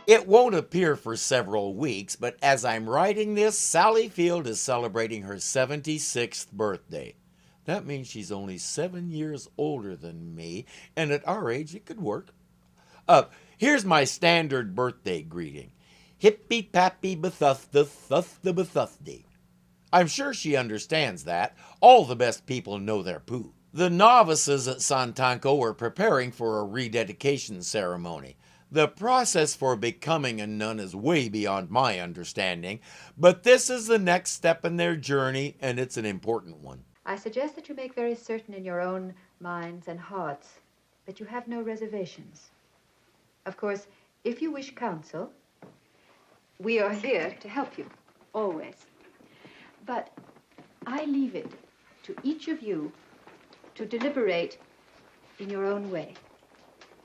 It won't appear for several weeks, but as I'm writing this, Sally Field is celebrating her 76th birthday. That means she's only 7 years older than me, and at our age it could work. Here's my standard birthday greeting. Hippy-pappy Bethesda, Thusda Bethesda. I'm sure she understands that. All the best people know their poo. The novices at Santanco were preparing for a rededication ceremony. The process for becoming a nun is way beyond my understanding, but this is the next step in their journey, and it's an important one. I suggest that you make very certain in your own minds and hearts that you have no reservations. Of course, if you wish counsel, we are here to help you, always. But I leave it to each of you to deliberate in your own way.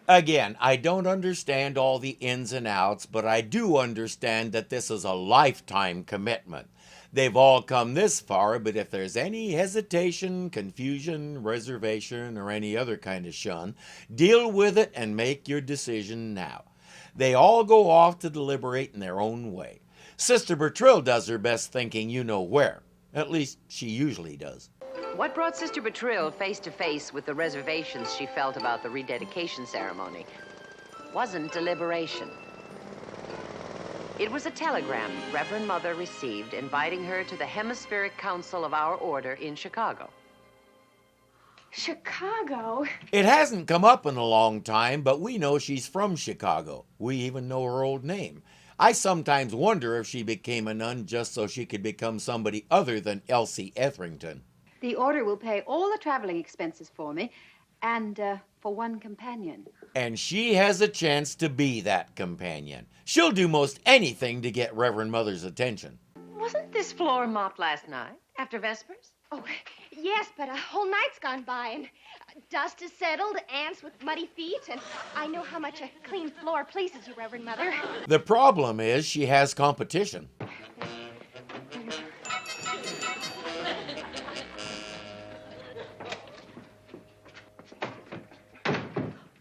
Again, I don't understand all the ins and outs, but I do understand that this is a lifetime commitment. They've all come this far, but if there's any hesitation, confusion, reservation, or any other kind of shun, deal with it and make your decision now. They all go off to deliberate in their own way. Sister Bertrille does her best thinking you know where. At least she usually does. What brought Sister Bertrille face to face with the reservations she felt about the rededication ceremony wasn't deliberation. It was a telegram Reverend Mother received inviting her to the Hemispheric Council of our order in Chicago. Chicago? It hasn't come up in a long time, but we know she's from Chicago. We even know her old name. I sometimes wonder if she became a nun just so she could become somebody other than Elsie Etherington. The order will pay all the traveling expenses for me and for one companion. And she has a chance to be that companion. She'll do most anything to get Reverend Mother's attention. Wasn't this floor mopped last night after Vespers? Oh, yes, but a whole night's gone by, and dust is settled, ants with muddy feet, and I know how much a clean floor pleases you, Reverend Mother. The problem is she has competition.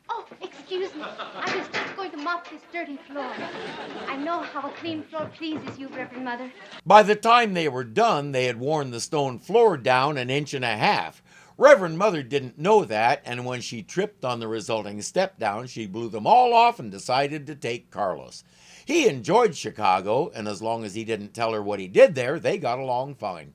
Oh, excuse me. I was just going to mop this dirty floor. I know how a clean floor pleases you, Reverend Mother. By the time they were done, they had worn the stone floor down 1.5 inches. Reverend Mother didn't know that, and when she tripped on the resulting step down, she blew them all off and decided to take Carlos. He enjoyed Chicago, and as long as he didn't tell her what he did there, they got along fine.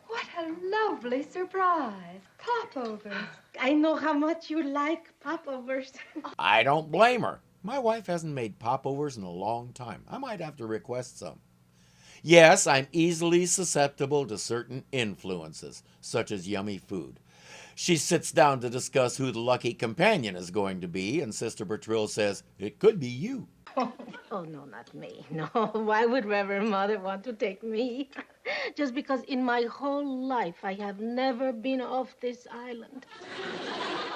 What a lovely surprise. Popovers. I know how much you like popovers. I don't blame her. My wife hasn't made popovers in a long time. I might have to request some. Yes, I'm easily susceptible to certain influences, such as yummy food. She sits down to discuss who the lucky companion is going to be, and Sister Bertrille says, it could be you. Oh, no, not me. No, why would Reverend Mother want to take me? Just because in my whole life I have never been off this island.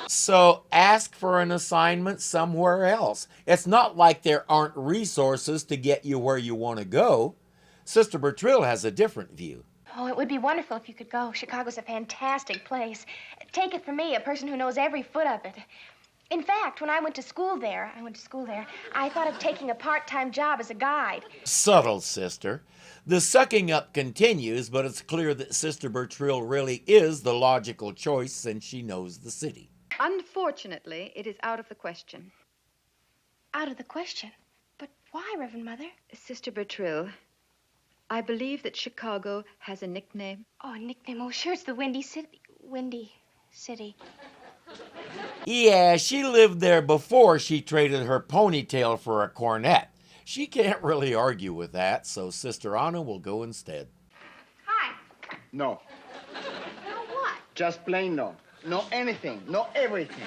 So ask for an assignment somewhere else. It's not like there aren't resources to get you where you want to go. Sister Bertrille has a different view. Oh, it would be wonderful if you could go. Chicago's a fantastic place. Take it from me, a person who knows every foot of it. In fact, when I went to school there, I thought of taking a part-time job as a guide. Subtle, sister. The sucking up continues, but it's clear that Sister Bertrille really is the logical choice since she knows the city. Unfortunately, it is out of the question. Out of the question? But why, Reverend Mother? Sister Bertrille, I believe that Chicago has a nickname. Oh, a nickname. Oh, sure, it's the Windy City. Windy City. Yeah, she lived there before she traded her ponytail for a cornet. She can't really argue with that, so Sister Anna will go instead. Hi. No. No what? Just plain no. No anything. No everything.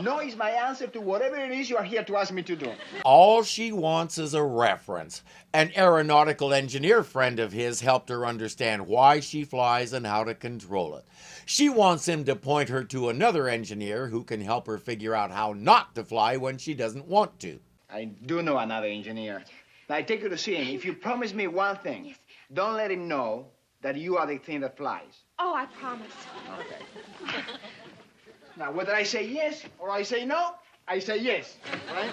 No is my answer to whatever it is you are here to ask me to do. All she wants is a reference. An aeronautical engineer friend of his helped her understand why she flies and how to control it. She wants him to point her to another engineer who can help her figure out how not to fly when she doesn't want to. I do know another engineer. Now, I take you to see him. If you promise me one thing, Yes. don't let him know that you are the thing that flies. Oh, I promise. Okay. Now, whether I say yes or I say no, I say yes, right?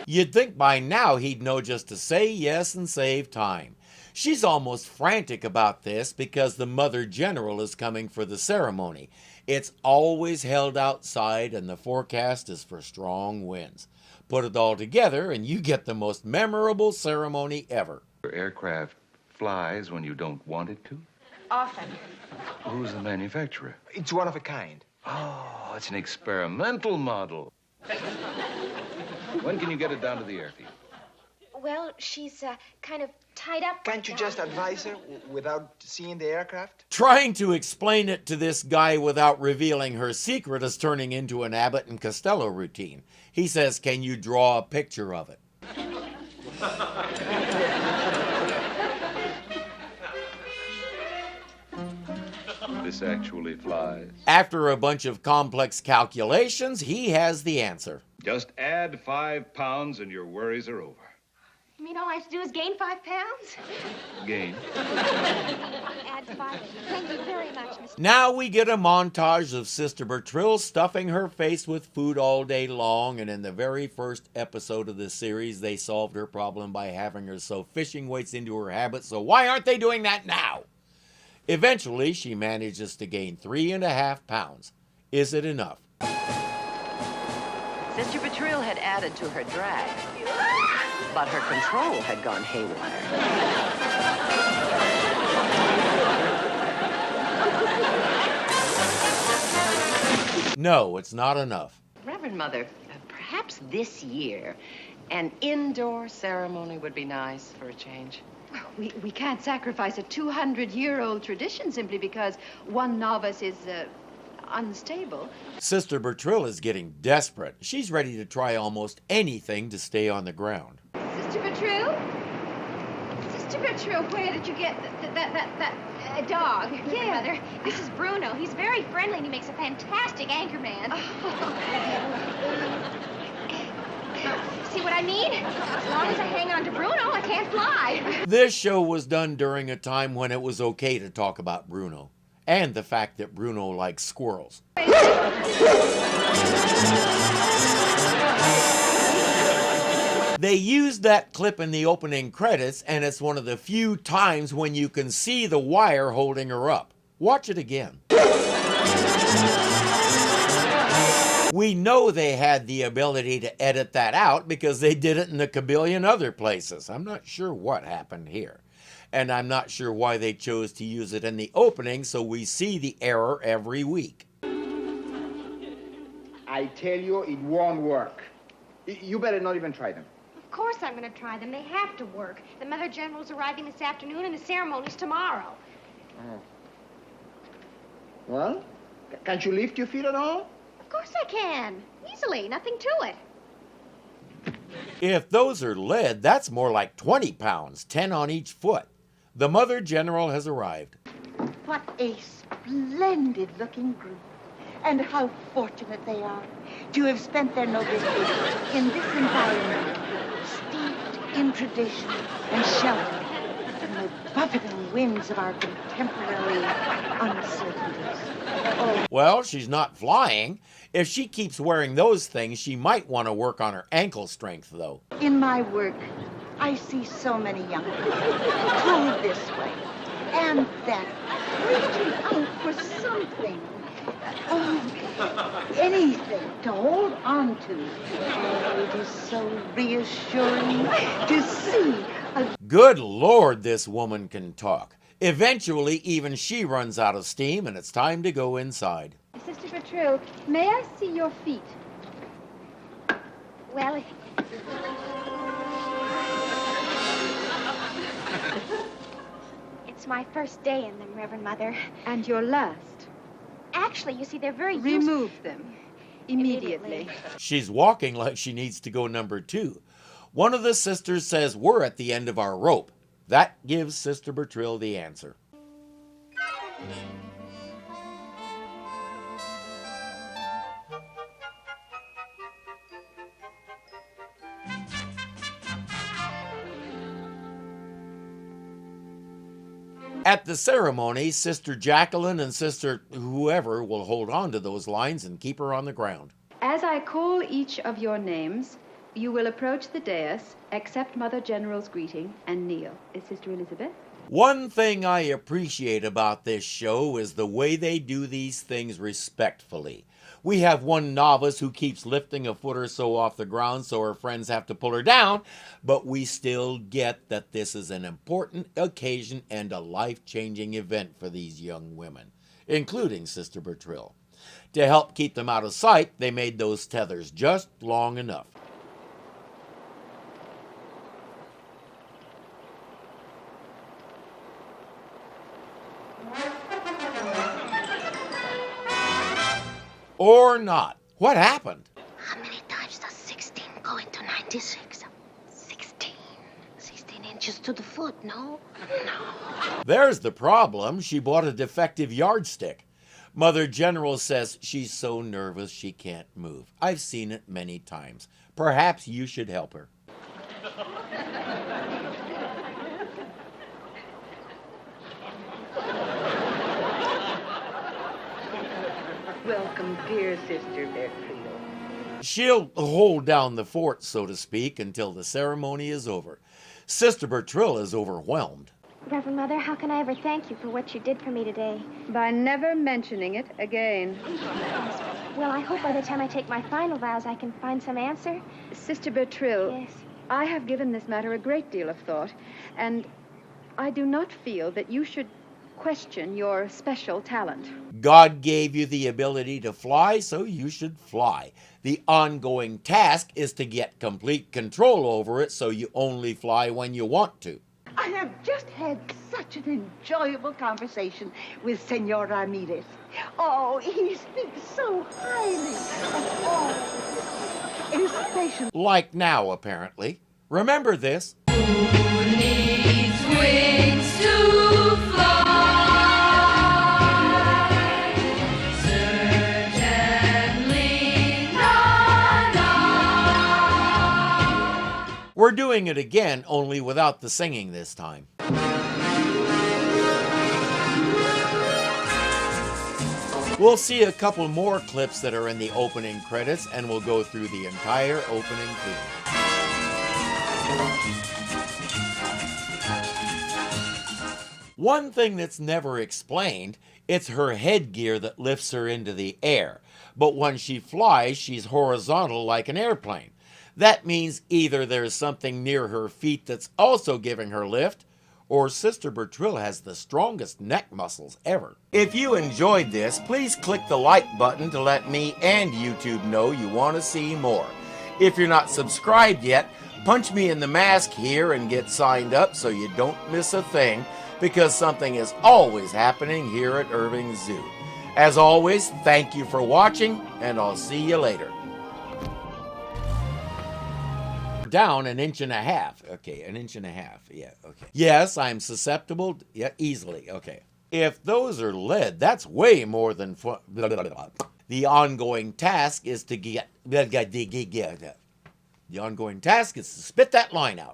You'd think by now he'd know just to say yes and save time. She's almost frantic about this because the Mother General is coming for the ceremony. It's always held outside and the forecast is for strong winds. Put it all together and you get the most memorable ceremony ever. Your aircraft flies when you don't want it to? Often. Who's the manufacturer? It's one of a kind. Oh, it's an experimental model. When can you get it down to the airfield? Well, she's kind of tied up. Can't you just advise her without seeing the aircraft? Trying to explain it to this guy without revealing her secret is turning into an Abbott and Costello routine. He says, "Can you draw a picture of it?" This actually flies. After a bunch of complex calculations, he has the answer. Just add 5 pounds and your worries are over. You mean all I have to do is gain 5 pounds? Gain. Add 5. Thank you very much, Mr. Now we get a montage of Sister Bertrille stuffing her face with food all day long, and in the very first episode of this series, they solved her problem by having her sew fishing weights into her habit, so why aren't they doing that now? Eventually, she manages to gain 3.5 pounds. Is it enough? Sister Bertrille had added to her drag, but her control had gone haywire. No, it's not enough. Reverend Mother, perhaps this year, an indoor ceremony would be nice for a change. We can't sacrifice a 200-year-old tradition simply because one novice is unstable. Sister Bertrille is getting desperate. She's ready to try almost anything to stay on the ground. Sister Bertrille? Sister Bertrille, where did you get that dog? Yeah, Mother. This is Bruno. He's very friendly and he makes a fantastic anchor man. See what I mean? As long as I hang on to Bruno, I can't fly. This show was done during a time when it was okay to talk about Bruno, and the fact that Bruno likes squirrels. They used that clip in the opening credits, and it's one of the few times when you can see the wire holding her up. Watch it again. We know they had the ability to edit that out because they did it in a kabillion other places. I'm not sure what happened here. And I'm not sure why they chose to use it in the opening so we see the error every week. I tell you, it won't work. You better not even try them. Of course I'm going to try them. They have to work. The Mother General's arriving this afternoon and the ceremony's tomorrow. Oh. Well, can't you lift your feet at all? Of course I can. Easily. Nothing to it. If those are lead, that's more like 20 pounds, 10 on each foot. The Mother General has arrived. What a splendid-looking group. And how fortunate they are to have spent their novices in this environment, steeped in tradition and sheltered from the buffeting winds of our contemporary uncertainties. Oh. Well, she's not flying. If she keeps wearing those things, she might want to work on her ankle strength, though. In my work, I see so many young people pulled this way and that, reaching out for something. Oh, anything to hold on to. Oh, it is so reassuring to see a... Good Lord, this woman can talk. Eventually, even she runs out of steam, and it's time to go inside. Sister Bertrille, may I see your feet? Well, it's my first day in them, Reverend Mother. And your last? Actually, you see, they're very useful. Remove them immediately. She's walking like she needs to go number 2. One of the sisters says we're at the end of our rope. That gives Sister Bertrille the answer. At the ceremony, Sister Jacqueline and Sister whoever will hold on to those lines and keep her on the ground. As As I call each of your names, you will approach the dais, accept Mother General's greeting, and kneel. Is Sister Elizabeth? One thing I appreciate about this show is the way they do these things respectfully. We have one novice who keeps lifting a foot or so off the ground so her friends have to pull her down, but we still get that this is an important occasion and a life-changing event for these young women, including Sister Bertrille. To help keep them out of sight, they made those tethers just long enough. Or not. What happened? How many times does 16 go into 96? 16. 16 inches to the foot, no? No. There's the problem. She bought a defective yardstick. Mother General says she's so nervous she can't move. I've seen it many times. Perhaps you should help her. Welcome, dear Sister Bertrille. She'll hold down the fort, so to speak, until the ceremony is over. Sister Bertrille is overwhelmed. Reverend Mother, how can I ever thank you for what you did for me today? By never mentioning it again. Well, I hope by the time I take my final vows, I can find some answer. Sister Bertrille, Yes. I have given this matter a great deal of thought, and I do not feel that you should question your special talent. God gave you the ability to fly, so you should fly. The ongoing task is to get complete control over it so you only fly when you want to. I have just had such an enjoyable conversation with Senor Ramirez. Oh, he speaks so highly of all his patient. Like now, apparently. Remember this. We're doing it again, only without the singing this time. We'll see a couple more clips that are in the opening credits, and we'll go through the entire opening theme. One thing that's never explained, it's her headgear that lifts her into the air. But when she flies, she's horizontal like an airplane. That means either there's something near her feet that's also giving her lift, or Sister Bertrille has the strongest neck muscles ever. If you enjoyed this, please click the like button to let me and YouTube know you want to see more. If you're not subscribed yet, punch me in the mask here and get signed up so you don't miss a thing, because something is always happening here at Irving Zoo. As always, thank you for watching, and I'll see you later. Down 1.5 inches. Okay, 1.5 inches. Yeah, okay. Yes, I'm susceptible. Yeah, easily. Okay. If those are lead, that's way more than... The ongoing task is to get... The ongoing task is to spit that line out.